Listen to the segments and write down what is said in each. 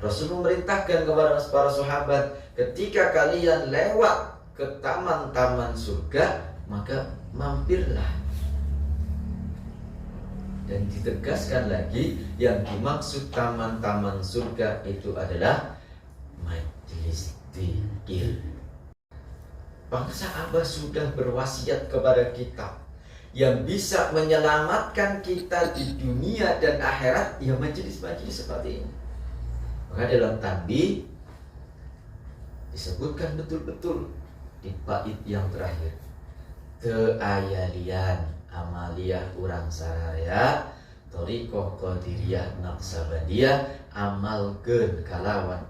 Rasul memerintahkan kepada para sahabat, ketika kalian lewat ke taman-taman surga, maka mampirlah. Dan ditegaskan lagi, yang dimaksud taman-taman surga itu adalah majelis dzikir. Bangsa Abah sudah berwasiat kepada kita, yang bisa menyelamatkan kita di dunia dan akhirat, ya majelis-majelis seperti ini. Maka dalam tanbih disebutkan betul-betul di bait yang terakhir, teu aya lian amaliyah urang saraya thariqah qadiriyah naqsabandiyah amalkeun kalawan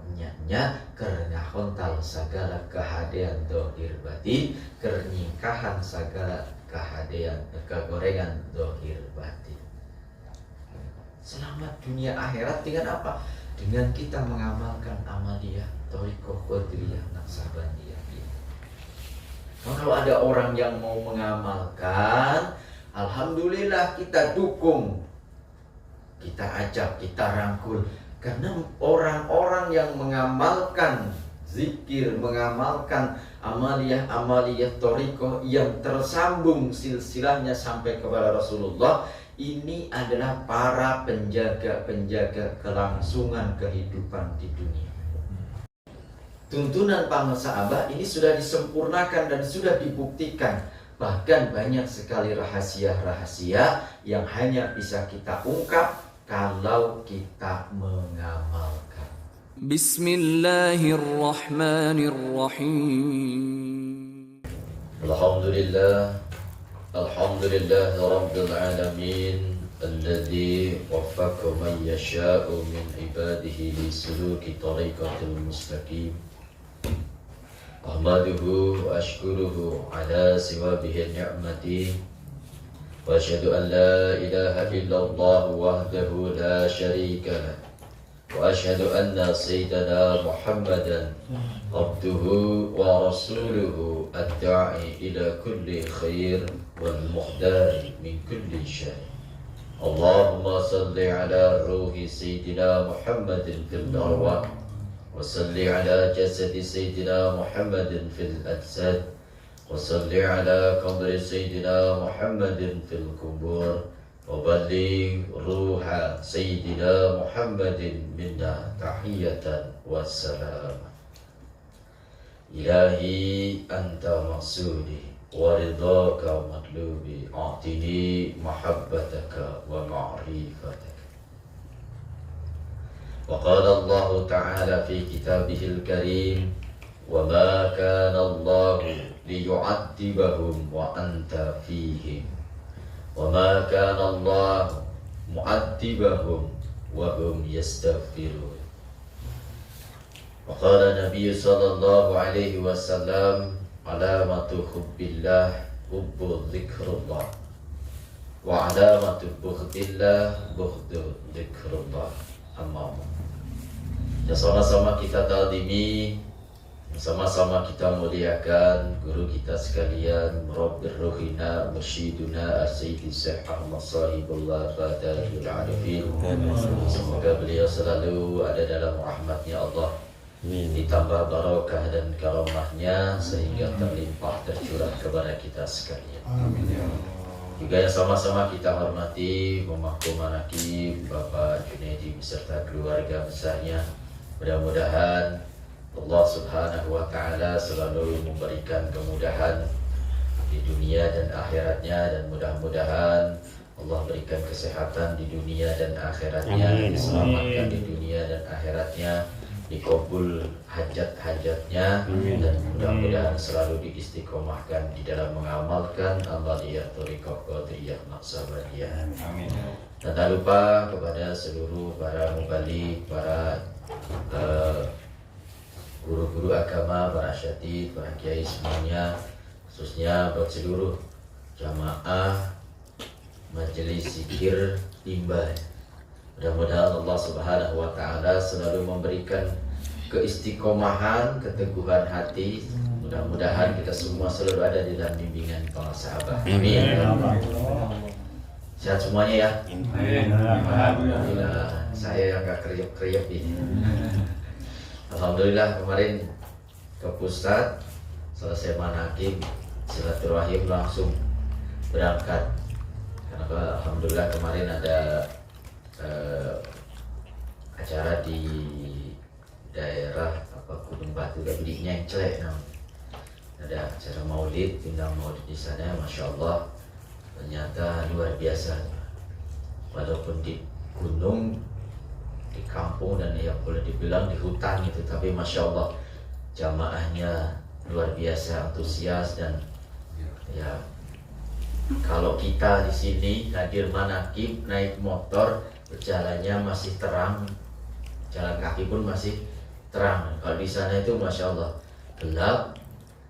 nya keur ngahontal sagala kahadean dohir batin, keur nyingkahan sagala kahadean kegorengan dohir batin. Selamat dunia akhirat dengan apa? Dengan kita mengamalkan amaliyah thariqah qadiriyah naqsabandiyah. Kalau ada orang yang mau mengamalkan, alhamdulillah kita dukung, kita ajak, kita rangkul. Karena orang-orang yang mengamalkan zikir, mengamalkan amaliyah thariqah yang tersambung silsilahnya sampai kepada Rasulullah, ini adalah para penjaga-penjaga kelangsungan kehidupan di dunia. Tuntunan bangsa Abah ini sudah disempurnakan dan sudah dibuktikan. Bahkan banyak sekali rahasia-rahasia yang hanya bisa kita ungkap kalau kita mengamalkan. Bismillahirrahmanirrahim. Alhamdulillah Rabbil alamin, alladzi waffaqa man yasha'u min ibadihi li suluki tariqatil mustaqim. Ahmaduhu wa ashkuruhu ala siwabihi ni'mati, wa asyhadu an la ilaha illallah wahdahu la syarika lah, wa asyhadu anna sayyidana Muhammadan abduhu wa rasuluhu ad-da'i ila kulli khair wal muhdari min kulli syai. Allahumma salli ala ruhi sayyidina Muhammadin fil arwah, وصل على جسد سيدنا محمد في الأجساد، وصل على قبر سيدنا محمد في القبور، وبلغ روح سيدنا محمد منا تحية والسلام. إلهي أنت مقصودي ورضاك مطلوبي، أعطني محبتك ومعرفتك. وقال الله تعالى في كتابه الكريم: وما كان الله ليعذبهم وأنت فيهم وما كان الله معذبهم وهم يستغفرون. وقال النبي صلى الله عليه وسلم: علامة حب الله حب ذكر الله، وعلامة بغض الله بغض ذكر الله. Amma. Ya, sama-sama kita ta'zimi, sama-sama kita muliakan guru kita sekalian, Rabbir Ruhina Mursyiduna As-Sayyidi Syekh Ahmad Sahibullah Fadalul Arifin. Semoga beliau selalu ada dalam rahmatnya Allah, ditambah barakah dan karamahnya sehingga terlimpah tercurah kepada kita sekalian. Juga yang sama-sama kita hormati Mamaku Manaki Bapak Junaidi beserta keluarga besarnya. Mudah-mudahan Allah Subhanahu wa Ta'ala selalu memberikan kemudahan di dunia dan akhiratnya, dan mudah-mudahan Allah berikan kesehatan di dunia dan akhiratnya, diselamatkan di dunia dan akhiratnya, dikabul hajat-hajatnya, dan mudah-mudahan selalu diistiqomahkan di dalam mengamalkan amaliyah thariqah qadiriyah naqsabandiyah. Amin. Dan tak lupa kepada seluruh para mubalik, para guru-guru agama, para asyatid, para kiai semuanya, khususnya buat seluruh jamaah majelis zikir Limbah. Mudah-mudahan Allah Subhanahu wa Ta'ala selalu memberikan keistiqomahan, keteguhan hati. Mudah-mudahan kita semua selalu ada di dalam bimbingan para sahabat. Amin. Sehat semuanya ya. Alhamdulillah. Saya yang gak kriuk-kriuk ini. Alhamdulillah kemarin ke pusat, selesai manakib, silaturahim langsung berangkat. Karena alhamdulillah kemarin ada acara di daerah Gunung Batu, di Nyenclek namanya. Ada acara maulid, undang maulid di sana, masya Allah, ternyata luar biasa. Walaupun di gunung, di kampung, dan ya boleh dibilang di hutan gitu, tapi masya Allah jamaahnya luar biasa antusias. Dan ya kalau kita di sini hadir manakib naik motor, jalannya masih terang, jalan kaki pun masih terang. Kalau di sana itu masya Allah gelap,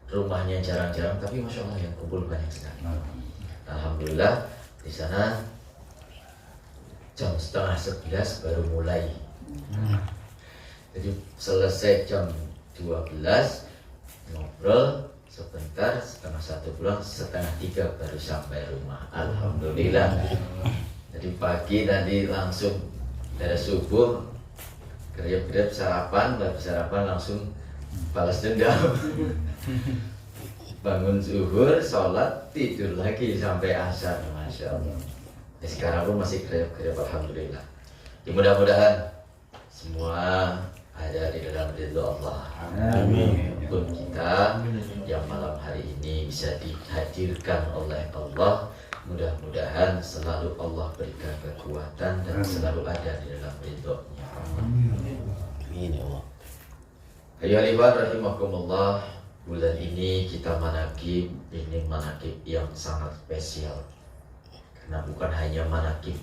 rumahnya jarang-jarang, tapi masya Allah yang kumpul banyak sekali. Alhamdulillah di sana jam 10:30 baru mulai. Jadi selesai jam 12 ngobrol sebentar, 12:30 pulang, 12:30 baru sampai rumah. Alhamdulillah. Jadi pagi tadi langsung dari subuh gerep-gerep sarapan, habis sarapan langsung balas dendam. Bangun zuhur, sholat, tidur lagi sampai asar, masya Allah. Sekarang pun masih gerep-gerep, alhamdulillah. Mudah-mudahan semua ada di dalam ridho Allah. Amin. Pun kita yang malam hari ini bisa dihadirkan oleh Allah, mudah-mudahan selalu Allah berikan kekuatan dan selalu ada di dalam ridho-Nya. Amin ya Allah. Ayyuhal rahimakumullah, bulan ini kita manakib, ini manakib yang sangat spesial. Karena bukan hanya manakib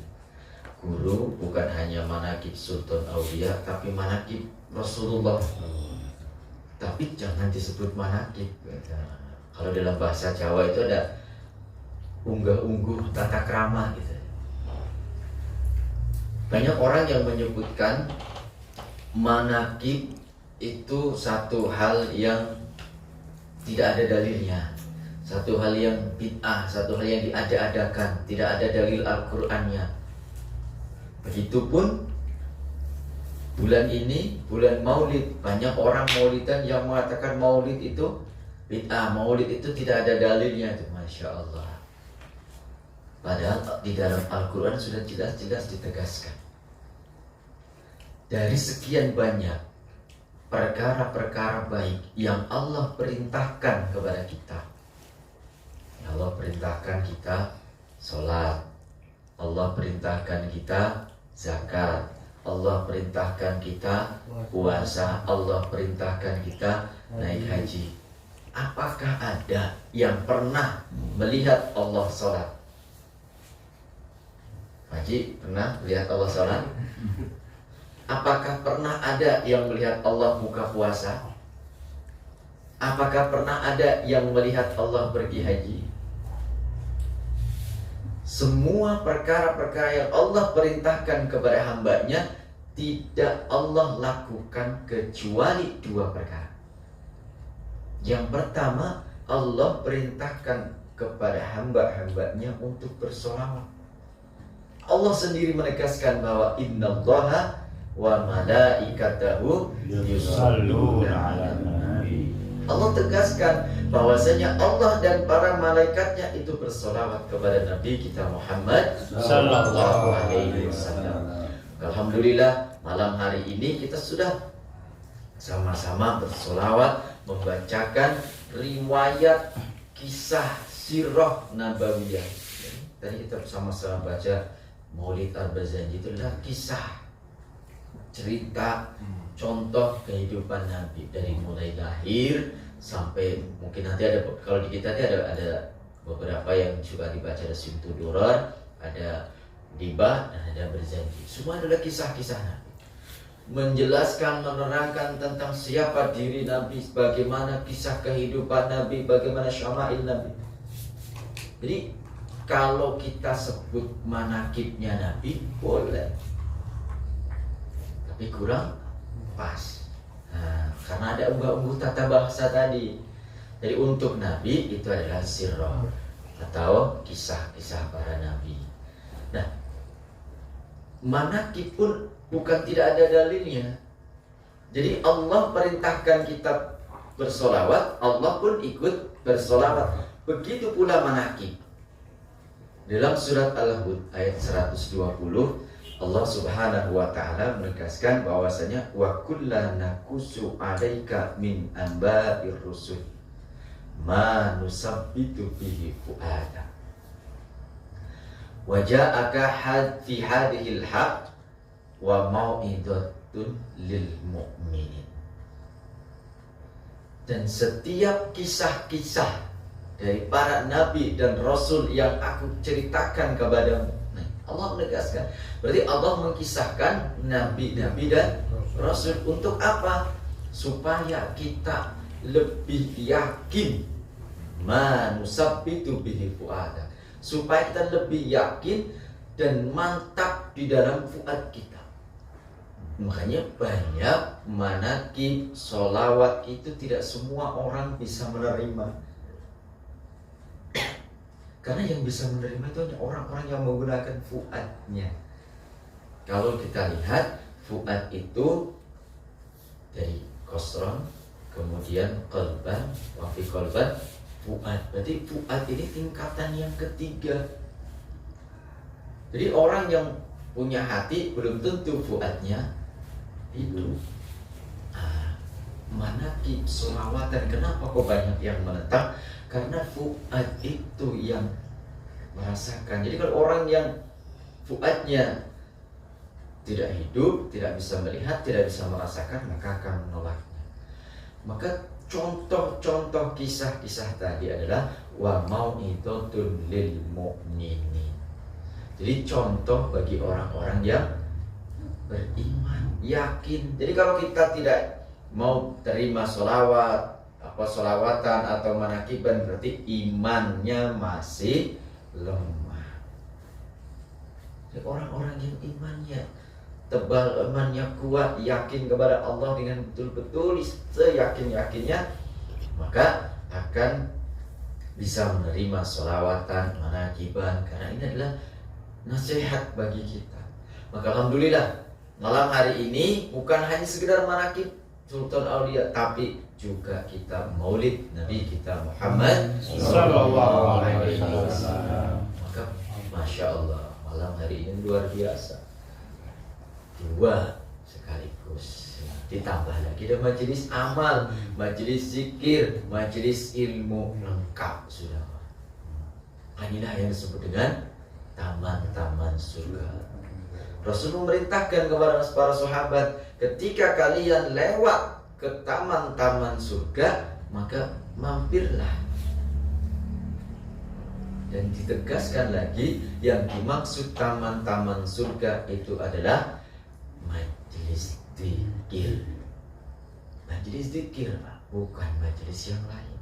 guru, bukan hanya manakib Sultan Aulia, tapi manakib Rasulullah. Tapi jangan disebut manakib. Kalau dalam bahasa Jawa itu ada unggah-ungguh tata krama gitu. Banyak orang yang menyebutkan manakib itu satu hal yang tidak ada dalilnya, satu hal yang bid'ah, satu hal yang diada-adakan, tidak ada dalil Al-Qur'annya. Begitupun bulan ini, bulan Maulid, banyak orang maulidan yang mengatakan Maulid itu bid'ah, Maulid itu tidak ada dalilnya. Itu masya Allah. Padahal di dalam Al-Qur'an sudah jelas-jelas ditegaskan. Dari sekian banyak perkara-perkara baik yang Allah perintahkan kepada kita. Allah perintahkan kita sholat, Allah perintahkan kita zakat, Allah perintahkan kita puasa, Allah perintahkan kita naik haji. Apakah ada yang pernah melihat Allah sholat? Haji pernah melihat Allah sholat? Apakah pernah ada yang melihat Allah buka puasa? Apakah pernah ada yang melihat Allah pergi haji? Semua perkara-perkara yang Allah perintahkan kepada hambanya tidak Allah lakukan kecuali dua perkara. Yang pertama, Allah perintahkan kepada hamba-hambanya untuk bersolawat. Allah sendiri menegaskan bahwa innallaha wa malaikatahu yusholluna 'alan nabi. Allah tegaskan bahwasanya Allah dan para malaikatnya itu bersolawat kepada Nabi kita Muhammad sallallahu alaihi wasallam. Alhamdulillah malam hari ini kita sudah sama-sama bersolawat, membacakan riwayat kisah sirah nabawiyah. Tadi kita sama-sama baca Maulid Al-Bazanji, itu adalah kisah, cerita, contoh kehidupan Nabi dari mulai lahir sampai mungkin nanti ada, kalau di kita nanti ada beberapa yang juga dibaca, ada Simtu Durar, ada Dibah, dan ada Berzanji. Semua adalah kisah-kisah Nabi, menjelaskan, menerangkan tentang siapa diri Nabi, bagaimana kisah kehidupan Nabi, bagaimana syama'il Nabi. Jadi kalau kita sebut manakibnya Nabi boleh, tapi kurang pas. Karena ada unggah-ungguh tata bahasa tadi. Jadi untuk Nabi itu adalah sirah atau kisah-kisah para Nabi. Nah, manakib pun bukan tidak ada dalilnya. Jadi Allah perintahkan kita bersolawat, Allah pun ikut bersolawat. Begitu pula manakib. Dalam surat Al-Hud ayat 120, Allah Subhanahu wa taala menegaskan bahwasanya wa kullana naqussu 'alaika min anba'ir rusul ma nusabbitu bihi fu'ada wa ja'aka fi hadhil haqq wa mau'idatun lil mu'minin. Dan setiap kisah-kisah dari para nabi dan rasul yang aku ceritakan kepadamu, nah, Allah menegaskan, berarti Allah mengkisahkan nabi-nabi dan rasul untuk apa? Supaya kita lebih yakin, manusabbitu bihi fu'ada, supaya kita lebih yakin dan mantap di dalam fuad kita. Makanya banyak manakib sholawat itu tidak semua orang bisa menerima. Karena yang bisa menerima itu hanya orang-orang yang menggunakan fuadnya. Kalau kita lihat fuad itu dari kosron, kemudian qalban, wafi qalban, fuad. Berarti fuad ini tingkatan yang ketiga. Jadi orang yang punya hati belum tentu fuadnya itu. Manakib sholawatan, kenapa kok banyak yang menentang? Karena fuad itu yang merasakan. Jadi kalau orang yang fuadnya tidak hidup, tidak bisa melihat, tidak bisa merasakan, maka akan menolaknya. Maka contoh-contoh kisah-kisah tadi adalah wa mau'idatun lil mu'minin. Jadi contoh bagi orang-orang yang beriman, yakin. Jadi kalau kita tidak mau terima sholawat, sholawatan atau manakiban, berarti imannya masih lemah. Jadi orang-orang yang imannya tebal, imannya kuat, yakin kepada Allah dengan betul-betul seyakin-yakinnya, maka akan bisa menerima sholawatan, manakiban, karena ini adalah nasihat bagi kita. Maka alhamdulillah malam hari ini bukan hanya sekedar manakib Sultan Aulia, tapi juga kita maulid Nabi kita Muhammad sallallahu alaihi wasallam. Maka Masya Allah, malam hari ini luar biasa. Dua sekaligus. Ditambah lagi ada majelis amal, majelis zikir, majelis ilmu, lengkap sudah. Inilah yang disebut dengan taman-taman surga. Rasul memerintahkan kepada para sahabat, ketika kalian lewat ke taman-taman surga, maka mampirlah. Dan ditegaskan lagi, yang dimaksud taman-taman surga itu adalah majelis zikir. Majelis zikir, bukan majelis yang lain.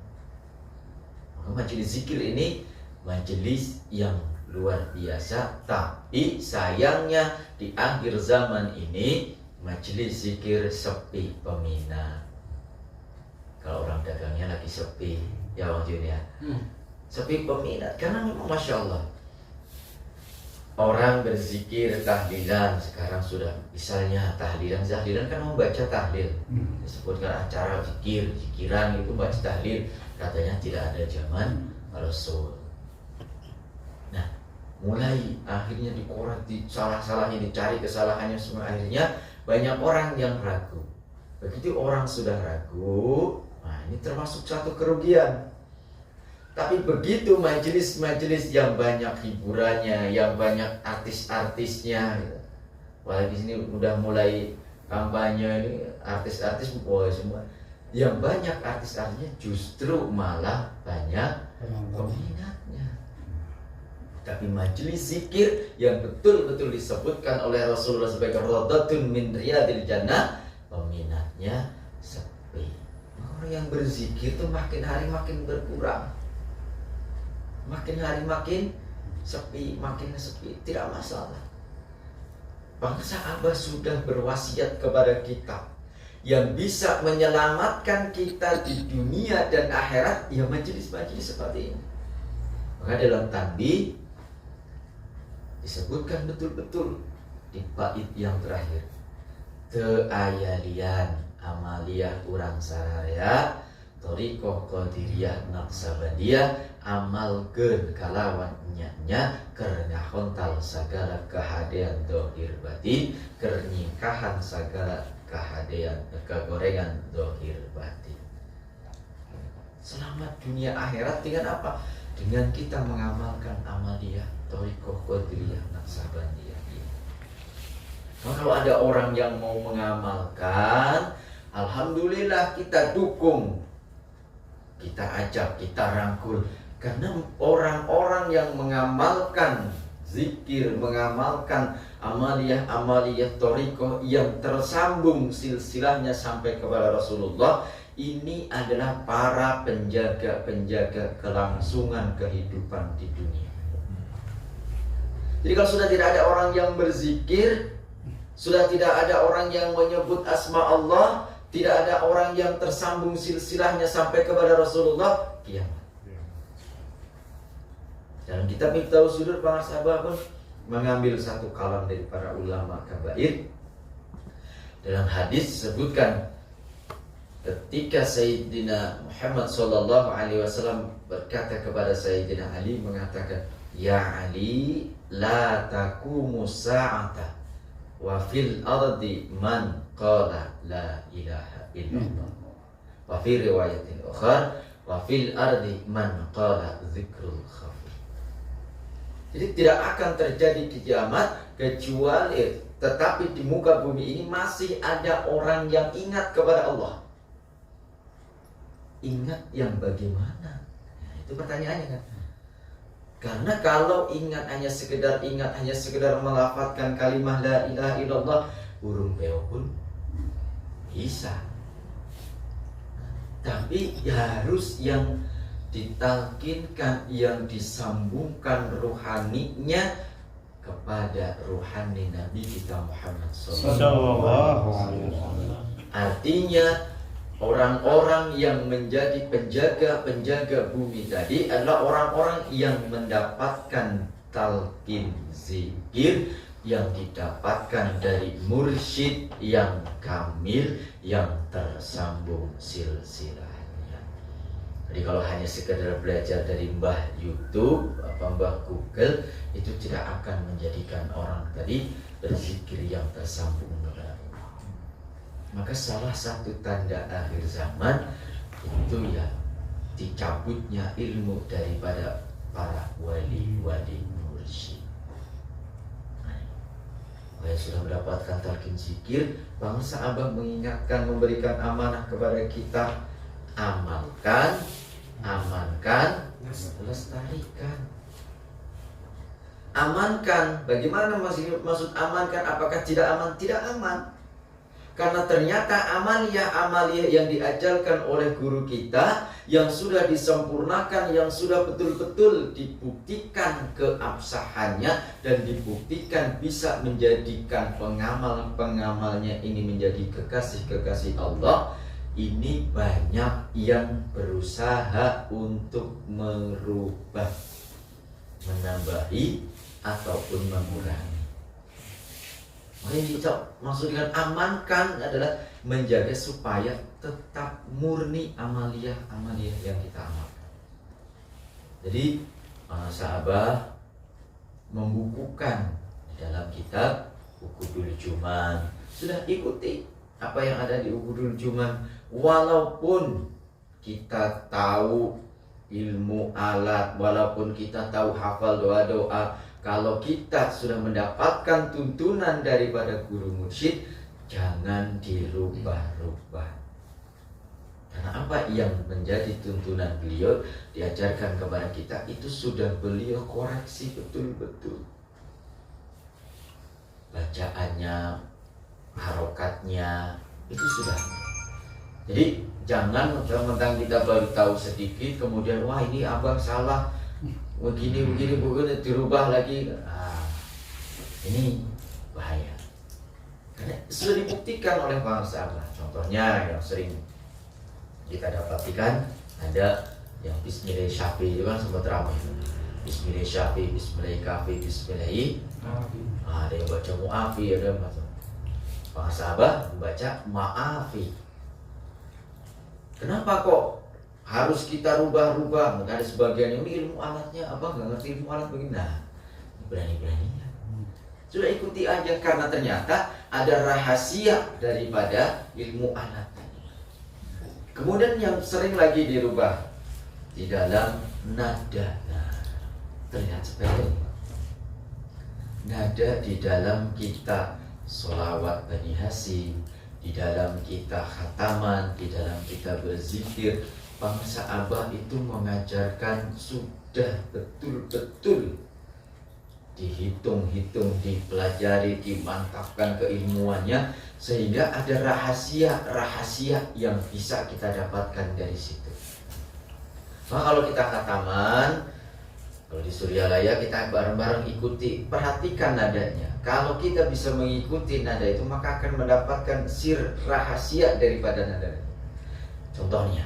Maka majelis zikir ini majelis yang luar biasa, tapi sayangnya di akhir zaman ini majelis zikir sepi peminat. Kalau orang dagangnya lagi sepi, ya Bang Jun ya, sepi peminat. Karena memang Masya Allah, orang berzikir tahlilan sekarang sudah, misalnya tahlilan kan membaca tahlil, disebutkan acara zikiran itu baca tahlil, katanya tidak ada zaman Rasul. Mulai akhirnya dikorek, salah-salahnya dicari kesalahannya semua, akhirnya banyak orang yang ragu. Begitu orang sudah ragu, nah ini termasuk satu kerugian. Tapi begitu majelis-majelis yang banyak hiburannya, yang banyak artis-artisnya, gitu. Apalagi di sini udah mulai kampanye ini, artis-artis semua. Yang banyak artis-artisnya justru malah banyak peminatnya. Tapi majelis zikir yang betul-betul disebutkan oleh Rasulullah sebagai radatun min riyadil jannah, peminatnya sepi. Orang yang berzikir itu makin hari makin berkurang, makin hari makin sepi, tidak masalah. Bangsa Abah sudah berwasiat kepada kita, yang bisa menyelamatkan kita di dunia dan akhirat, ya majelis-majelis seperti ini. Maka dalam tanbih disebutkan betul-betul di bait yang terakhir. Teu aya lian amaliyah urang sararea Thariqah Qadiriyah Naqsabandiyah amalkeun kalawan nya keur ngahontal sagala kahadean dohir batin, keur nyingkahan sagala kahadean kagorengan dohir batin. Selamat dunia akhirat dengan apa? Dengan kita mengamalkan amaliyah Thariqah Qadiriyah Naqsabandiyah. Nah, kalau ada orang yang mau mengamalkan, alhamdulillah kita dukung, kita ajak, kita rangkul. Karena orang-orang yang mengamalkan zikir, mengamalkan amaliyah Thariqah yang tersambung silsilahnya sampai kepada Rasulullah, ini adalah para penjaga-penjaga kelangsungan kehidupan di dunia. Jadi kalau sudah tidak ada orang yang berzikir, sudah tidak ada orang yang menyebut asma Allah, tidak ada orang yang tersambung silsilahnya sampai kepada Rasulullah, kiamat. Dalam kitab Miftahus Sudur, para sahabat pun mengambil satu kalam dari para ulama kabair. Dalam hadis disebutkan ketika Sayyidina Muhammad SAW berkata kepada Sayyidina Ali, mengatakan, Ya Ali, la taqumu sa'ata wa fil ardi man qala la ilaha illallah. Wa fi riwayatin ukhra wa fil ardi man qala dzikrul khafi. Jadi tidak akan terjadi kiamat kecuali tetapi di muka bumi ini masih ada orang yang ingat kepada Allah. Ingat yang bagaimana? Nah, itu pertanyaannya kan. Karena kalau ingat hanya sekedar melafadzkan kalimah la ilaha illallah, burung beo pun bisa. Tapi harus yang ditalkinkan, yang disambungkan ruhaninya kepada ruhani Nabi kita Muhammad SAW. Artinya orang-orang yang menjadi penjaga-penjaga bumi tadi adalah orang-orang yang mendapatkan talqin zikir yang didapatkan dari mursyid yang kamil, yang tersambung silsilahnya. Jadi kalau hanya sekedar belajar dari Mbah YouTube, Mbah Google, itu tidak akan menjadikan orang tadi berzikir yang tersambung. Maka salah satu tanda akhir zaman itu ya dicabutnya ilmu daripada para wali-wali mursyid. Saya sudah mendapatkan talqin zikir, bangsa Abah mengingatkan, memberikan amanah kepada kita, amalkan, lestarikan. Amankan, bagaimana maksud amankan? Apakah tidak aman? Tidak aman. Karena ternyata amaliyah yang diajarkan oleh guru kita, yang sudah disempurnakan, yang sudah betul-betul dibuktikan keabsahannya dan dibuktikan bisa menjadikan pengamalnya ini menjadi kekasih-kekasih Allah, ini banyak yang berusaha untuk merubah, menambahi ataupun mengurangi. Makanya maksud dengan amankan adalah menjaga supaya tetap murni amaliyah yang kita amalkan. Jadi sahabat membukukan dalam kitab Uqudul Juman, sudah ikuti apa yang ada di Uqudul Juman, walaupun kita tahu ilmu alat, walaupun kita tahu hafal doa-doa, kalau kita sudah mendapatkan tuntunan daripada guru mursyid, jangan dirubah-rubah. Karena apa yang menjadi tuntunan beliau diajarkan kepada kita, itu sudah beliau koreksi betul-betul. Bacaannya, harokatnya, itu sudah. Jadi jangan mentang-mentang kita baru tahu sedikit, kemudian wah ini abang salah, begini dirubah lagi. Ini bahaya. Karena sudah dibuktikan oleh para sahabat. Contohnya yang sering kita dapatkan, ada yang Bismillah Syafi'i itu kan sempat ramai. Bismillah syafi, Bismillah kafi, Bismillah. Ada yang baca mu'afi, ada yang baca. Para sahabat membaca ma'afi. Kenapa kok harus kita rubah-rubah? Ada sebagian yang ilmu alatnya apa nggak ngerti ilmu alat begini. Nah, berani-beraninya sudah ikuti aja, karena ternyata ada rahasia daripada ilmu alat. Kemudian yang sering lagi dirubah di dalam nada. Nah, terlihat sepele. Nada di dalam kita sholawat Bani Hasyim, di dalam kita khataman, di dalam kita berzikir, bangsa Abah itu mengajarkan sudah betul-betul dihitung-hitung, dipelajari, dimantapkan keilmuannya, sehingga ada rahasia-rahasia yang bisa kita dapatkan dari situ. Nah, kalau kita khataman, kalau di Suryalaya kita bareng-bareng ikuti, perhatikan nadanya. Kalau kita bisa mengikuti nada itu, maka akan mendapatkan sir rahasia daripada nada itu. Contohnya,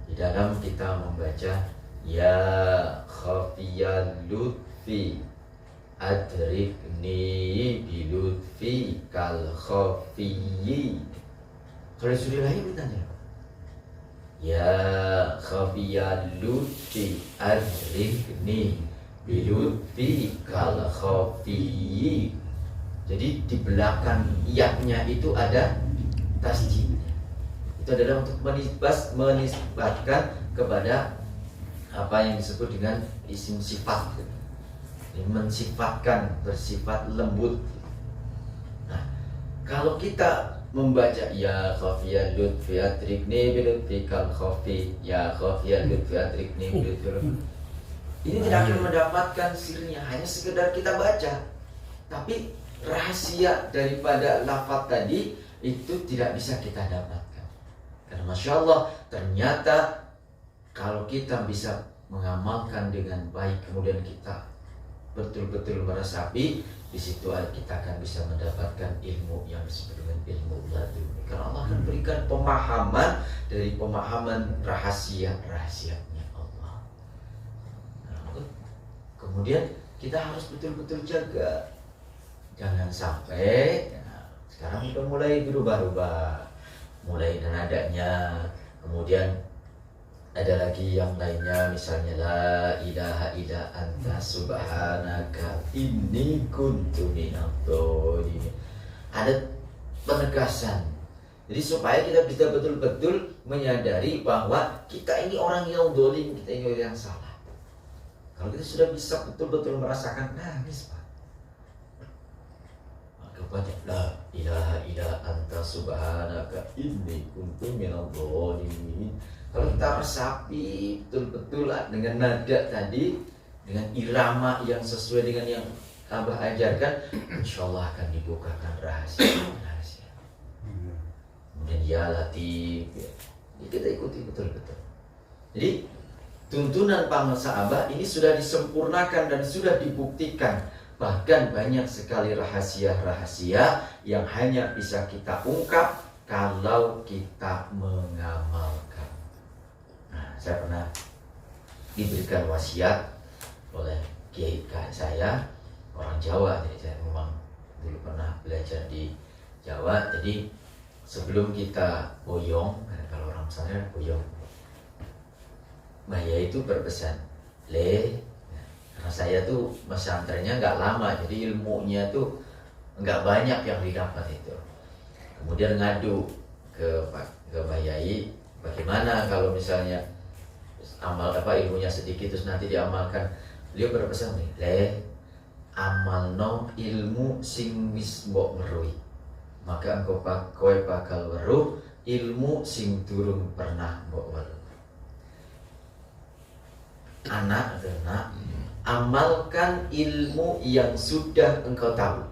di dalam kita membaca ya khafiyal lutfi adrikni bilutfi kal khafiyyi. Kalau di Suryalaya bertanya, ya khafiyal lutfi adrikni bilutfi kal khafiyyi. Jadi di belakang iyaknya itu ada tasjid. Itu adalah untuk menisbatkan kepada apa yang disebut dengan isim sifat, mensifatkan, bersifat lembut. Nah, kalau kita membaca ya khafiyal lutfi adrikni bilutfi kal khafi, ya khafiyal lutfi adrikni bilutfi, ini tidak akan mendapatkan sirnya, hanya sekedar kita baca, tapi rahasia daripada lafaz tadi itu tidak bisa kita dapatkan. Karena Masya Allah, ternyata kalau kita bisa mengamalkan dengan baik, kemudian kita betul-betul meresapi, di situ kita akan bisa mendapatkan ilmu yang disebut dengan ilmu laduni. Karena Allah akan berikan pemahaman dari pemahaman rahasia-rahasianya Allah. Nah, kemudian kita harus betul-betul jaga, jangan sampai sekarang udah mulai berubah-ubah, mulai nadanya, kemudian ada lagi yang lainnya, misalnya la ilaha illa anta subhanaka inni kuntu minadh dhalimin. Ada penegasan. Jadi supaya kita bisa betul-betul menyadari bahwa kita ini orang yang dolim, kita ini orang yang salah. Kalau kita sudah bisa betul-betul merasakan, nangis Pak, maka baca la ilaha illa anta subhanaka inni kuntu minadh dhalimin. Kalau kita resapi betul-betul dengan nada tadi, dengan irama yang sesuai dengan yang Abah ajarkan, insya Allah akan dibukakan rahasia-rahasia. Kemudian ya Latif, ya, kita ikuti betul-betul. Jadi tuntunan bangsa Abah ini sudah disempurnakan dan sudah dibuktikan. Bahkan banyak sekali rahasia-rahasia yang hanya bisa kita ungkap kalau kita mengamalkan. Saya pernah diberikan wasiat oleh kiai saya, orang Jawa. Jadi saya memang dulu pernah belajar di Jawa. Jadi sebelum kita boyong, kalau orang sana boyong, Maya itu berpesan, karena saya tuh pesantrennya nggak lama, jadi ilmunya tuh nggak banyak yang didapat itu. Kemudian ngadu ke Mbak Yai, bagaimana kalau misalnya amal ilmunya sedikit terus nanti diamalkan. Beliau berpesan nih, amalno ilmu sing wis mbok weruhi, maka engkau bakal weruh ilmu sing durung pernah mbok weruh. Anak, amalkan ilmu yang sudah engkau tahu.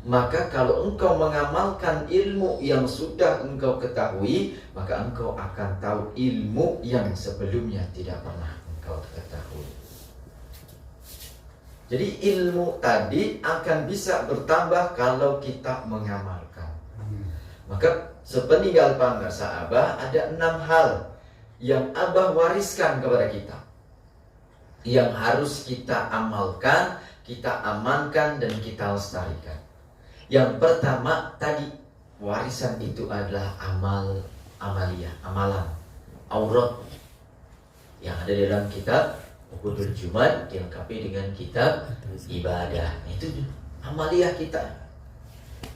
Maka kalau engkau mengamalkan ilmu yang sudah engkau ketahui, maka engkau akan tahu ilmu yang sebelumnya tidak pernah engkau ketahui. Jadi ilmu tadi akan bisa bertambah kalau kita mengamalkan. Maka sepeninggal bangsa Abah ada 6 hal yang Abah wariskan kepada kita. yang harus kita amalkan, kita amankan, dan kita lestarikan. Yang pertama tadi, warisan itu adalah amalia, amalan, aurat yang ada di dalam kitab Uqudul Jumat dilengkapi dengan kitab ibadah. Itu amalia kita.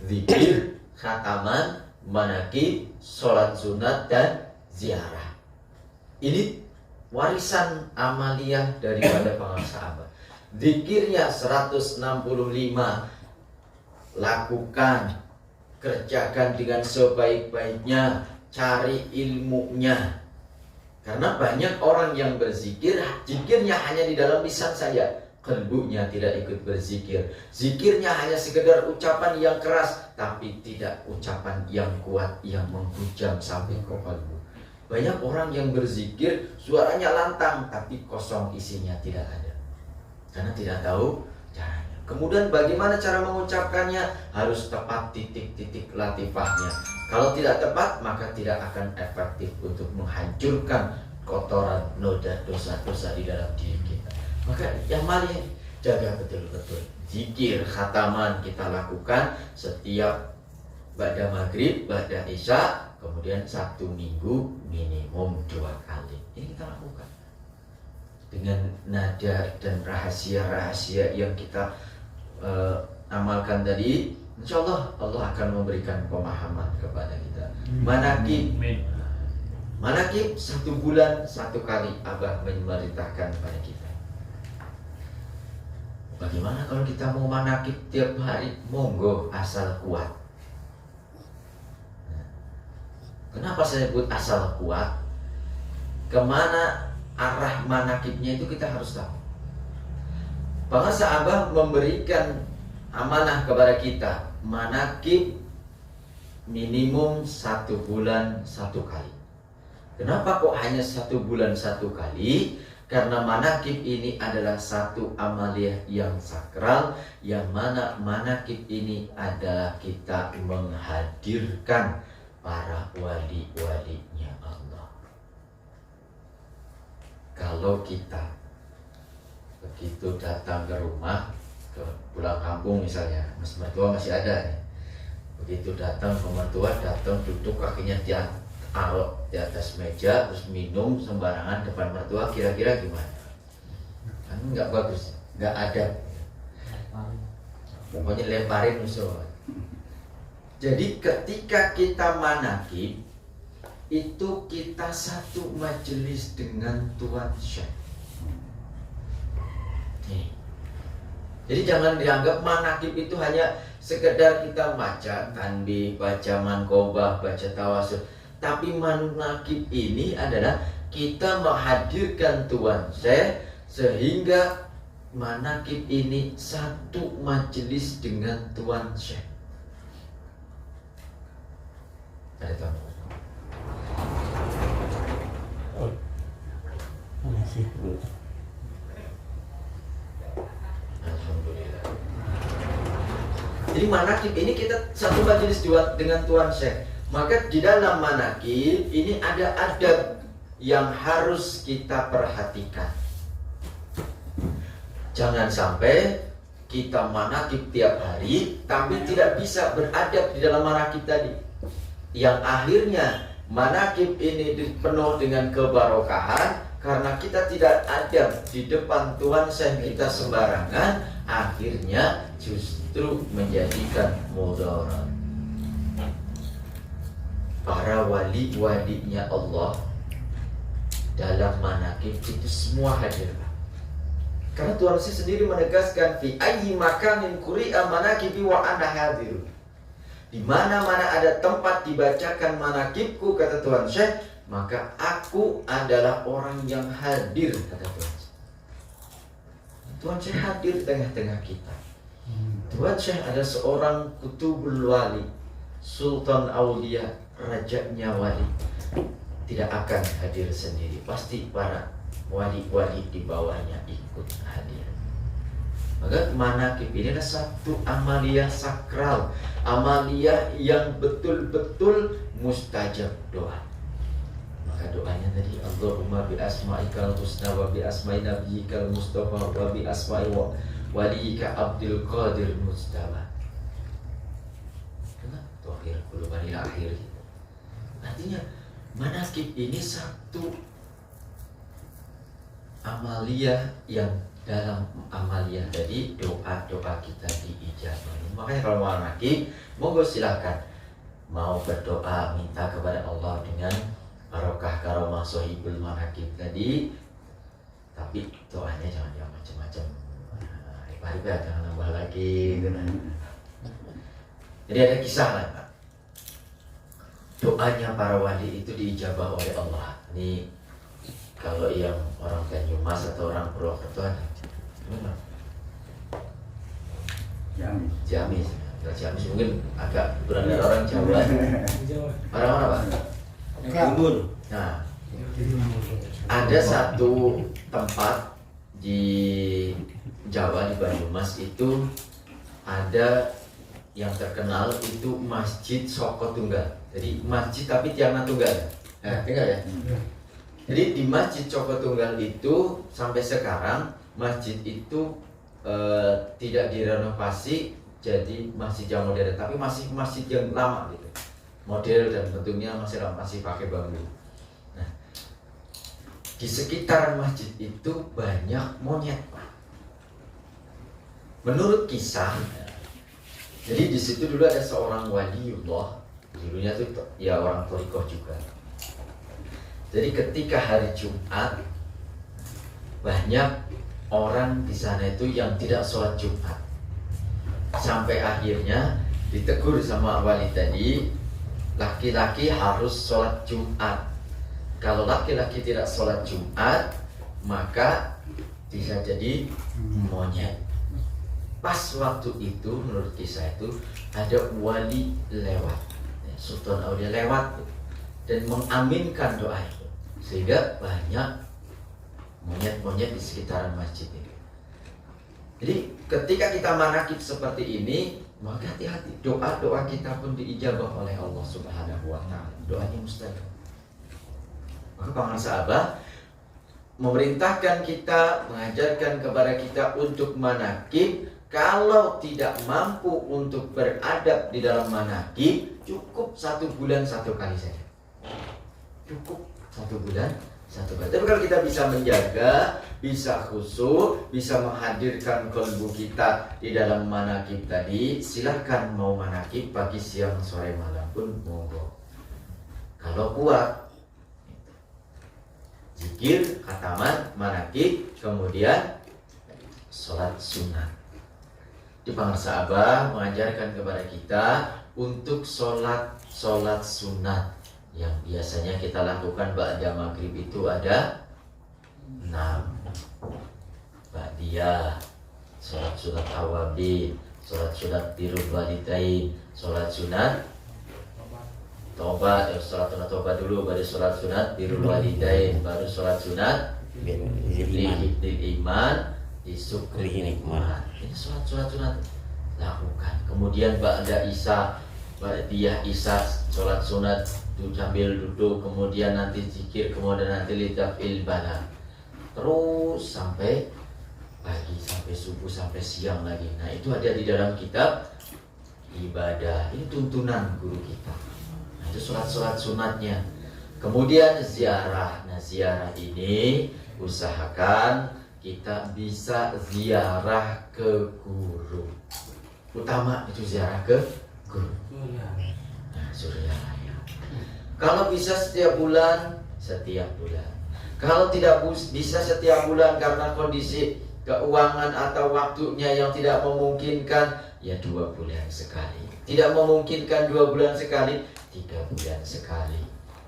Zikir, khataman, manakib, sholat sunat, dan ziarah. Ini warisan amalia daripada para sahabat. Zikirnya 165, lakukan, kerjakan dengan sebaik-baiknya, cari ilmunya. Karena banyak orang yang berzikir, zikirnya hanya di dalam lisan saja, kalbunya tidak ikut berzikir. Zikirnya hanya sekedar ucapan yang keras, tapi tidak ucapan yang kuat, yang menghujam sampai ke kalbu. Banyak orang yang berzikir, suaranya lantang, tapi kosong, isinya tidak ada. Karena tidak tahu caranya. Kemudian bagaimana cara mengucapkannya? Harus tepat titik-titik latifahnya. Kalau tidak tepat, maka tidak akan efektif untuk menghancurkan kotoran, noda, dosa-dosa di dalam diri kita. Maka yang malia, jaga betul-betul. Zikir, khataman kita lakukan setiap ba'da maghrib, ba'da isya, kemudian satu minggu minimum 2 kali. Ini kita lakukan dengan nada dan rahasia-rahasia yang kita amalkan tadi. Insya Allah Allah akan memberikan pemahaman kepada kita. Manakib 1 bulan 1 kali Abah memerintahkan kepada kita. Bagaimana kalau kita mau manakib tiap hari? Monggo, asal kuat. Kenapa saya sebut asal kuat? Kemana arah manakibnya itu kita harus tahu. Bangsa Abah memberikan amanah kepada kita, manakib minimum 1 bulan 1 kali. Kenapa kok hanya 1 bulan 1 kali? Karena manakib ini adalah satu amaliyah yang sakral, yang mana manakib ini adalah kita menghadirkan para wali-walinya Allah. Kalau kita begitu datang ke rumah, ke pulang kampung misalnya, mas mertua masih ada nih. Begitu datang ke mertua, datang duduk kakinya taruh di atas meja, terus minum sembarangan depan mertua, kira-kira gimana? Kan nggak bagus, nggak ada. Pokoknya lemparin musuh. Jadi ketika kita manakib, itu kita satu majelis dengan Tuan Syekh. Jadi jangan dianggap manakib itu hanya sekedar kita baca tanbih, baca manqobah, baca tawasul. Tapi manakib ini adalah kita menghadirkan Tuan Syekh, sehingga manakib ini satu majelis dengan Tuan Syekh. Ada tamu? Alhamdulillah. Jadi manakib ini kita satu majelis dengan Tuan Syekh. Maka di dalam manakib ini ada adab yang harus kita perhatikan. Jangan sampai kita manakib tiap hari tapi tidak bisa beradab di dalam manakib tadi, yang akhirnya manakib ini penuh dengan kebarokahan. Karena kita tidak adab di depan Tuhan Syekh kita sembarangan, akhirnya justru menjadikan mudarat. Para wali-walinya Allah dalam manakib itu semua hadir. Karena Tuhan Syekh sendiri menegaskan, fi ayyi makanin quri'a manakibi wa ana hadir. Di mana-mana ada tempat dibacakan manakibku, kata Tuhan Syekh, maka aku adalah orang yang hadir, kata Tuhan Syekh. Tuhan Syekh hadir di tengah-tengah kita. Tuhan Syekh adalah seorang kutubul wali, sultan aulia, rajanya wali. Tidak akan hadir sendiri, pasti para wali-wali di bawahnya ikut hadir. Maka manakib ini adalah satu amaliyah sakral, amaliyah yang betul-betul mustajab doa. Maka doanya tadi, Allahumma bi asma'ikal husna wa bi asma'i nabiyyikal mustafa wa bi asma'i waliyika Abdul Qadir Mustafa. Kenapa? Tuhir kulubani akhir. Artinya manakib ini satu amalia yang dalam amalia tadi doa-doa kita diijabah. Makanya kalau mau manakib, monggo silahkan. Mau berdoa minta kepada Allah dengan barokah karomah sohibul manakib tadi, tapi doanya jangan yang macam-macam. Riba jangan nambah lagi gitu. Jadi ada kisah lah Pak. Doanya para wali itu diijabah oleh Allah. Ini kalau yang orang Banyumas atau orang Purwokerto ada. Gimana? Ciamis. Kalau Ciamis mungkin agak kurang dari orang Jawa. Orang mana Pak? Timur. Nah, ada satu tempat di Jawa, di Banyumas itu ada yang terkenal itu Masjid Soko Tunggal. Jadi masjid tapi tiang tunggal. Tinggal ya. Jadi di Masjid Soko Tunggal itu sampai sekarang masjid itu tidak direnovasi jadi masjid yang modern, tapi masih masjid yang lama gitu. Model dan bentuknya masih pakai bambu. Nah, di sekitar masjid itu banyak monyet, Pak. Menurut kisah, jadi di situ dulu ada seorang waliullah, dulunya tuh ya orang thariqah juga. Jadi ketika hari Jumat banyak orang di sana itu yang tidak sholat Jumat. Sampai akhirnya ditegur sama wali tadi, laki-laki harus sholat Jumat. Kalau laki-laki tidak sholat Jumat, maka bisa jadi monyet. Pas waktu itu menurut kisah itu ada wali lewat, Sultan Aulia lewat dan mengaminkan doa itu, sehingga banyak monyet-monyet di sekitaran masjid itu. Jadi ketika kita manakib seperti ini, maka hati-hati, doa-doa kita pun diijabah oleh Allah Subhanahu wa Ta'ala. Doanya mustajab. Maka para sahabat memerintahkan kita, mengajarkan kepada kita untuk manakib. Kalau tidak mampu untuk beradab di dalam manakib, cukup 1 bulan 1 kali saja. Cukup 1 bulan 1 kali. Tapi kalau kita bisa menjaga, bisa khusyuk, bisa menghadirkan kalbu kita di dalam manakib tadi, silahkan mau manakib pagi, siang, sore, malam pun monggo. Kalau kuat, zikir, khataman, manakib, kemudian sholat sunat. Di Bangsa Abah mengajarkan kepada kita untuk sholat sunat yang biasanya kita lakukan ba'da maghrib itu ada 6. Ba'diyah, sholat sunat awabin, sholat sunat birrul walidain, sholat sunat tobat, sholat sunat tobat dulu, baru sholat sunat birrul walidain, baru sholat sunat lil iman, disukri nikmat. Ini sholat sunat lakukan. Kemudian ba'da isya, ba'diyah isya, sholat sunat sambil duduk, kemudian nanti zikir, kemudian nanti lidafil bala, terus sampai pagi, sampai subuh, sampai siang lagi. Nah itu ada di dalam kitab ibadah. Ini tuntunan guru kita. Nah itu sholat sunatnya. Kemudian ziarah. Nah ziarah ini usahakan kita bisa ziarah ke guru. Utama itu ziarah ke guru. Nah surya raya. Kalau bisa setiap bulan. Kalau tidak bisa setiap bulan karena kondisi keuangan atau waktunya yang tidak memungkinkan, ya 2 bulan sekali. Tidak memungkinkan 2 bulan sekali, 3 bulan sekali.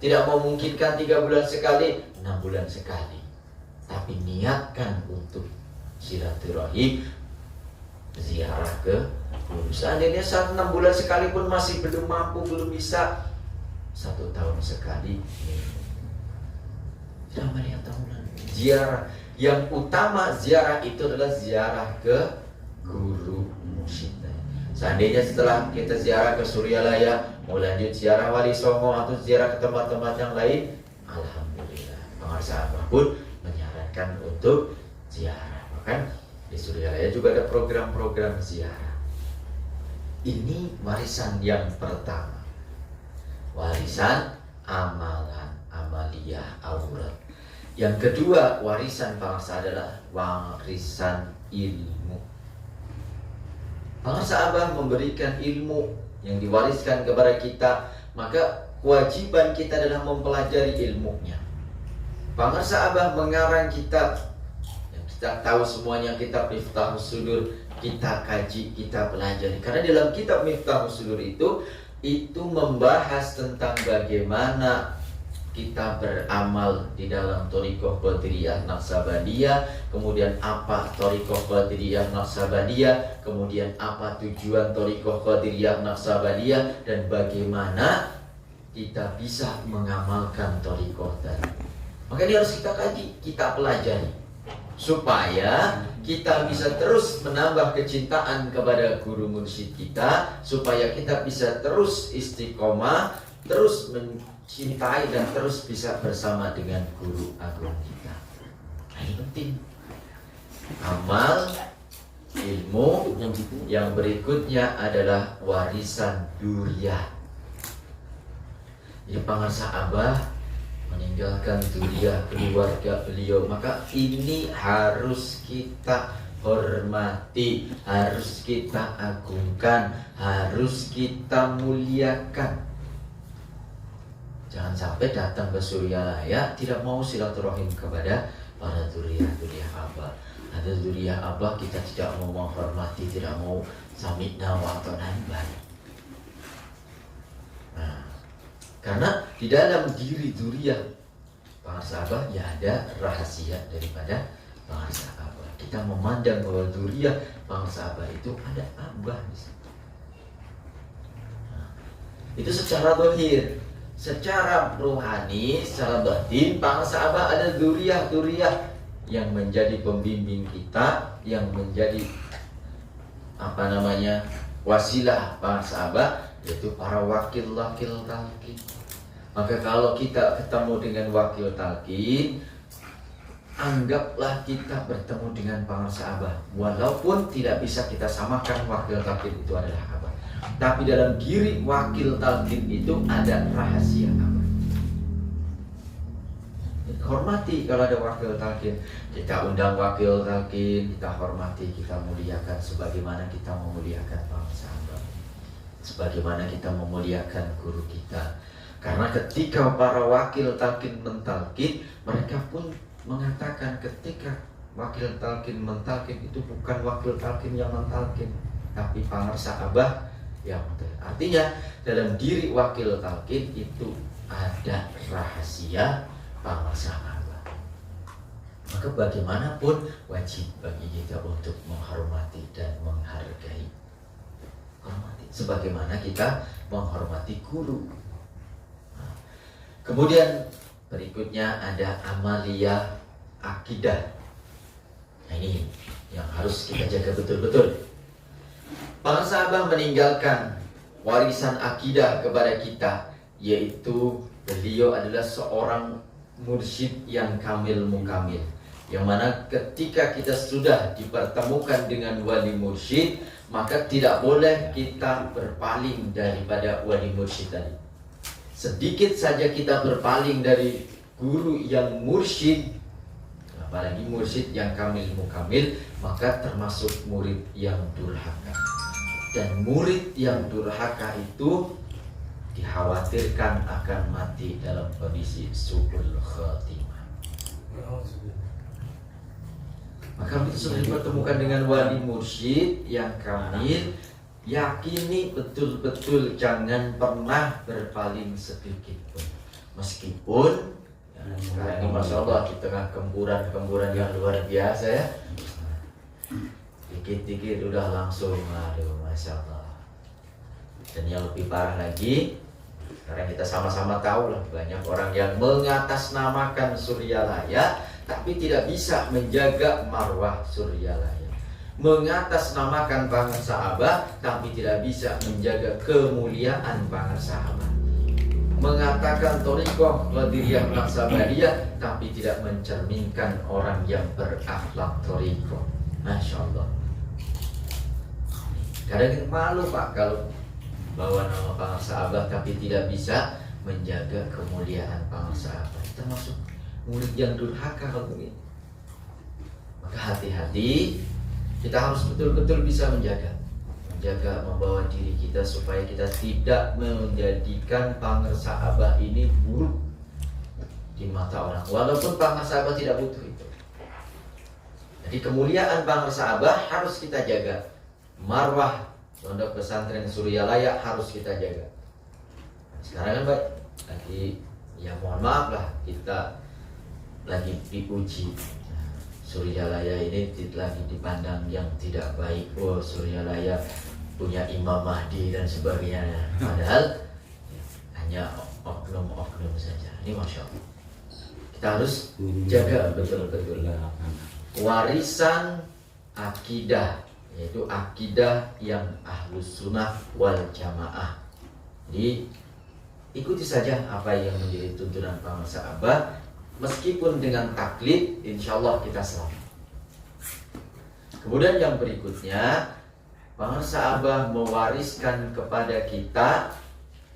Tidak memungkinkan 3 bulan sekali, 6 bulan sekali. Tapi niatkan untuk silaturahim, ziarah ke guru. Seandainya 6 bulan sekali pun masih belum mampu, belum bisa, 1 tahun sekali. Jangan yang tahunan. Ziarah yang utama, ziarah itu adalah ziarah ke guru mursyid. Seandainya setelah kita ziarah ke Suryalaya, mau lanjut ziarah Wali Songo atau ziarah ke tempat-tempat yang lain, Alhamdulillah, Pangarsa Abah pun menyarankan untuk ziarah. Bahkan di Suryalaya juga ada program-program ziarah. Ini warisan yang pertama, warisan amalan, amaliyah, aurat. Yang kedua, warisan Pangarsa adalah warisan ilmu. Pangarsa Abah memberikan ilmu yang diwariskan kepada kita, maka kewajiban kita adalah mempelajari ilmunya. Pangarsa Abah mengarang kitab yang kita tahu semuanya, kitab Miftahus Sudur. Kita kaji, kita pelajari. Karena dalam kitab Miftahus Sudur itu membahas tentang bagaimana kita beramal di dalam Thariqah Qadiriyah Naqsabandiyah, kemudian apa Thariqah Qadiriyah Naqsabandiyah, kemudian apa tujuan Thariqah Qadiriyah Naqsabandiyah, dan bagaimana kita bisa mengamalkan thariqah tadi. Maka ini harus kita kaji, kita pelajari, supaya kita bisa terus menambah kecintaan kepada guru mursyid kita, supaya kita bisa terus istiqomah, terus mencintai dan terus bisa bersama dengan guru agung kita. Nah, ini penting. Amal, ilmu. Yang berikutnya adalah warisan duriyah. Jadi Pangarsa Abah meninggalkan duriyah keluarga beliau, maka ini harus kita hormati, harus kita agungkan, harus kita muliakan. Jangan sampai datang ke Suryalaya tidak mau silaturahim kepada para duriyah Abah. Ada duriyah Abah kita tidak mau menghormati, tidak mau sami'na wa ata'na. Nah, karena di dalam diri duriyah Pangarsa Abah ya ada rahasia daripada Pangarsa Abah. Kita memandang bahwa duriyah Pangarsa Abah itu ada Abah di situ. Nah, itu secara zahir. Secara rohani, secara batin, Pangarsa Abah ada duriyah yang menjadi pembimbing kita, yang menjadi wasilah Pangarsa Abah, yaitu para wakil-wakil talqin. Maka kalau kita ketemu dengan wakil talqin, anggaplah kita bertemu dengan Pangarsa Abah. Walaupun tidak bisa kita samakan wakil talqin itu adalah Abah, tapi dalam diri wakil talqin itu ada rahasia Abah. Hormati kalau ada wakil talqin. Kita undang wakil talqin, kita hormati, kita muliakan sebagaimana kita memuliakan Pangarsa Abah, sebagaimana kita memuliakan guru kita. Karena ketika para wakil talqin mentalqin, mereka pun mengatakan ketika wakil talqin mentalqin itu bukan wakil talqin yang mentalqin, tapi Pangarsa Abah yang mentalqin. Artinya dalam diri wakil talqin itu ada rahasia Pangarsa Abah. Maka bagaimanapun wajib bagi kita untuk menghormati dan menghargai. Hormati sebagaimana kita menghormati guru. Kemudian berikutnya ada amaliyah akidah. Nah, ini yang harus kita jaga betul-betul. Pangarsa Abah meninggalkan warisan akidah kepada kita, yaitu beliau adalah seorang mursyid yang kamil mukamil, yang mana ketika kita sudah dipertemukan dengan wali mursyid, maka tidak boleh kita berpaling daripada wali mursyid tadi. Sedikit saja kita berpaling dari guru yang mursyid, apalagi mursyid yang kamil mukamil, maka termasuk murid yang durhaka. Dan murid yang durhaka itu dikhawatirkan akan mati dalam kondisi su'ul khatimah. Maka kita sudah dipertemukan dengan wali mursyid yang kamil, yakini betul-betul jangan pernah berpaling sedikit pun. Meskipun ya, sekarang ini Masya Allah di tengah gempuran yang luar biasa ya, dikit-dikit udah langsung, aduh Masya Allah. Dan yang lebih parah lagi, sekarang kita sama-sama tahu lah, banyak orang yang mengatasnamakan Suryalaya tapi tidak bisa menjaga marwah Suryalaya, mengatasnamakan Pangarsa Abah tapi tidak bisa menjaga kemuliaan Pangarsa Abah, mengatakan thariqah Qadiriyah Naqsabandiyah tapi tidak mencerminkan orang yang berakhlak thariqah. Masya Allah. Kadang malu Pak kalau bawa nama Pangarsaabah tapi tidak bisa menjaga kemuliaan Pangarsaabah. Kita masuk murid yang durhaka kalau begini. Maka hati-hati, kita harus betul-betul bisa menjaga, membawa diri kita supaya kita tidak menjadikan Pangarsaabah ini buruk di mata orang. Walaupun Pangarsaabah tidak butuh itu. Jadi kemuliaan Pangarsaabah harus kita jaga. Marwah Pondok Pesantren Suryalaya harus kita jaga. Sekarang kan baik, lagi ya mohon maaf lah, kita lagi diuji. Suryalaya ini lagi dipandang yang tidak baik. Oh, Suryalaya punya Imam Mahdi dan sebagainya. Padahal hanya oknum-oknum saja. Ini Masya Allah. Kita harus jaga betul-betul warisan akidah, yaitu akidah yang ahlus sunnah wal jamaah. Jadi ikuti saja apa yang menjadi tuntunan Pangarsaabah. Meskipun dengan taklid, insya Allah kita selamat. Kemudian yang berikutnya, Pangarsaabah mewariskan kepada kita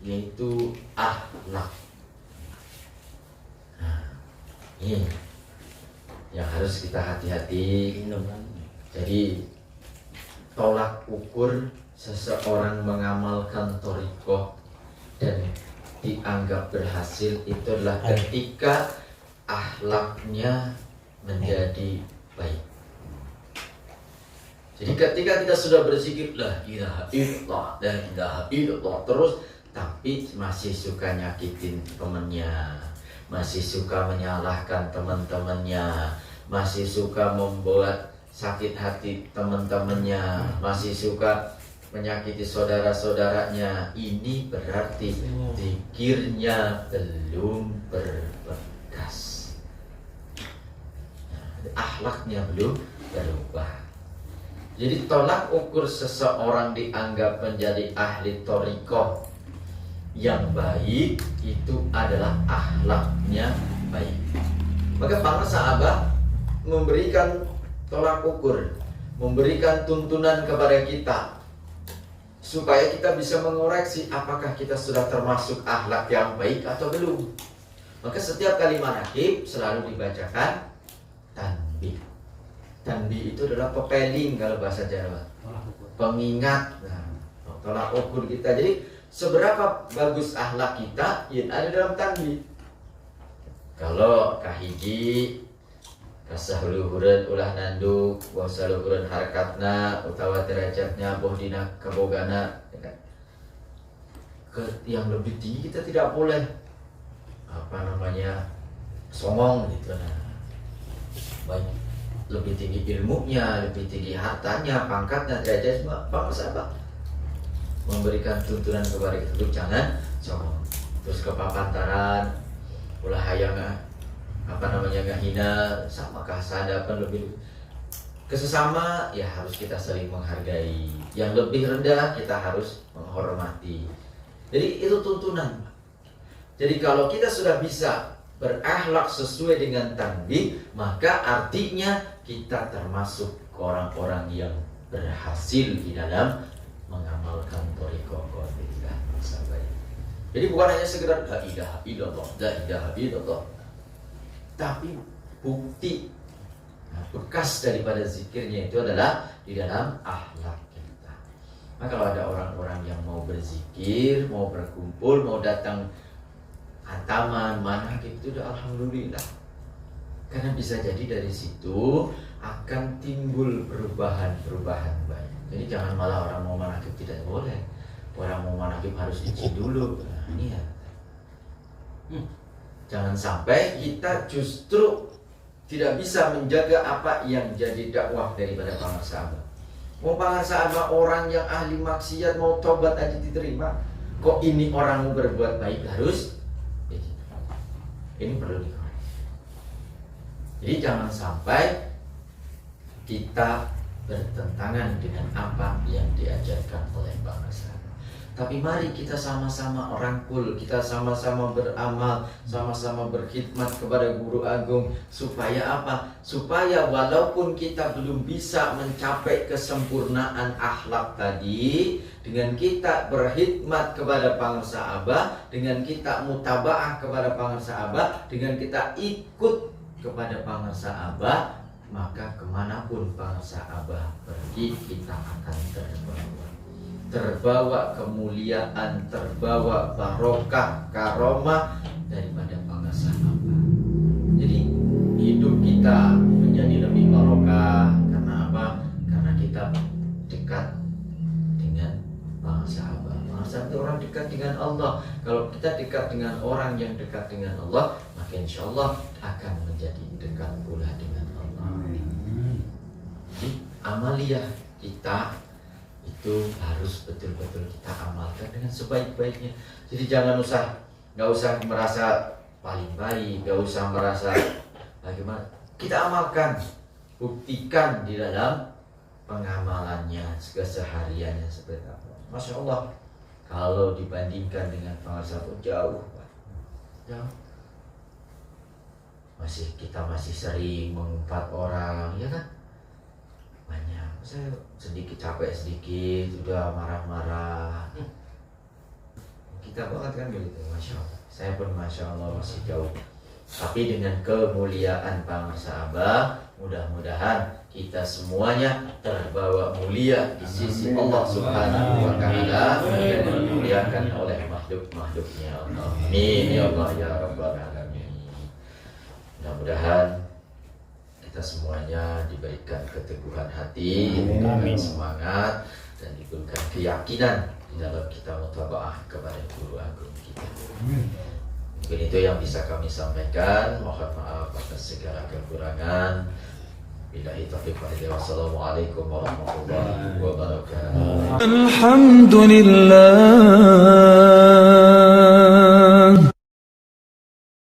yaitu akhlak. Nah, ini yang harus kita hati-hati. Jadi tolak ukur seseorang mengamalkan thariqah dan dianggap berhasil itu adalah ketika akhlaknya menjadi baik. Jadi ketika kita sudah berzikir la ilaha illallah, la ilaha illallah terus, tapi masih suka nyakitin temennya, masih suka menyalahkan teman-temannya, masih suka membuat sakit hati teman-temannya, masih suka menyakiti saudara-saudaranya, ini berarti zikirnya belum berbekas. Akhlaknya belum berubah. Jadi tolak ukur seseorang dianggap menjadi ahli thariqah yang baik itu adalah akhlaknya baik. Maka Pangarsaabah memberikan tolak ukur, memberikan tuntunan kepada kita supaya kita bisa mengoreksi apakah kita sudah termasuk akhlak yang baik atau belum. Maka setiap kali manaqib selalu dibacakan tanbih. Tanbih itu adalah pepeling kalau bahasa Jawa, pengingat, tolak ukur kita. Jadi seberapa bagus akhlak kita yang ada dalam tanbih. Kalau kahiji kasahluhureun ulah nanduk, wasaluhureun harakatna utawa derajatnya boh dina kabogana, ya kan? Yang lebih tinggi kita tidak boleh songong gitu. Nah, banyak lebih tinggi ilmunya, lebih tinggi hartanya, pangkatnya, derajatnya, semua Pangarsaabah memberikan tuntunan kepada kita untuk jangan songong. Terus kepapantaran ulah hayang nggak hina, sama kasadapan lebih ke sesama ya harus kita saling menghargai. Yang lebih rendah kita harus menghormati. Jadi itu tuntunan. Jadi kalau kita sudah bisa berakhlak sesuai dengan tanbih, maka artinya kita termasuk orang-orang yang berhasil di dalam mengamalkan thariqah Qadiriyah. Jadi bukan hanya sekedar la ilaha illallah, la ilaha illallah, tapi bukti bekas daripada zikirnya itu adalah di dalam akhlak kita. Maka kalau ada orang-orang yang mau berzikir, mau berkumpul, mau datang hantaman, manaqib itu udah alhamdulillah. Karena bisa jadi dari situ akan timbul perubahan-perubahan baik. Jadi jangan malah orang mau manaqib tidak boleh. Orang mau manaqib harus izin dulu. Nah, ini ya. Jangan sampai kita justru tidak bisa menjaga apa yang jadi dakwah daripada Pangarsaabah. Mau Pangarsaabah orang yang ahli maksiat mau tobat aja diterima. Kok ini orang mau berbuat baik harus? Ini perlu dikoreksi. Jadi jangan sampai kita bertentangan dengan apa yang diajarkan oleh Pangarsaabah. Tapi mari kita sama-sama rangkul, kita sama-sama beramal, sama-sama berkhidmat kepada guru agung. Supaya apa? Supaya walaupun kita belum bisa mencapai kesempurnaan akhlak tadi, dengan kita berkhidmat kepada pangarsa Abah, dengan kita mutabaah kepada pangarsa Abah, dengan kita ikut kepada pangarsa Abah, maka kemanapun pangarsa Abah pergi, kita akan terbawa kemuliaan, terbawa barokah, karomah daripada pangarsa Abah. Jadi hidup kita menjadi lebih barokah. Karena apa? Karena kita dekat dengan pangarsa Abah. Pangarsa itu orang dekat dengan Allah. Kalau kita dekat dengan orang yang dekat dengan Allah, maka insya Allah akan menjadi dekat pula dengan Allah. Jadi amaliyah kita itu harus betul-betul kita amalkan dengan sebaik-baiknya. Jadi nggak usah merasa paling baik, nggak usah merasa bagaimana. Kita amalkan, buktikan di dalam pengamalannya, kesehariannya seperti apa. Masya Allah, kalau dibandingkan dengan pangarsa pun jauh. Kita masih sering mengumpat orang, ya kan? Banyak, saya sedikit capek sedikit, udah marah-marah. Kita banget kan begitu, Masya Allah. Saya pun Masya Allah masih jauh. Tapi dengan kemuliaan pangarsa Abah, mudah-mudahan kita semuanya terbawa mulia di sisi Allah Subhanahu wa Ta'ala, dan dimuliakan oleh makhluk-makhluknya Allah. Amin ya Allah ya Rabbal Alamin. Mudah-mudahan kita semuanya diberikan keteguhan hati, diberikan semangat, dan diberikan keyakinan di dalam kita mutabaah kepada guru agung kita. Mungkin itu yang bisa kami sampaikan. Mohon maaf atas segala kekurangan. Billahi taufiq wal hidayah. Wassalamualaikum warahmatullahi wabarakatuh. Alhamdulillah.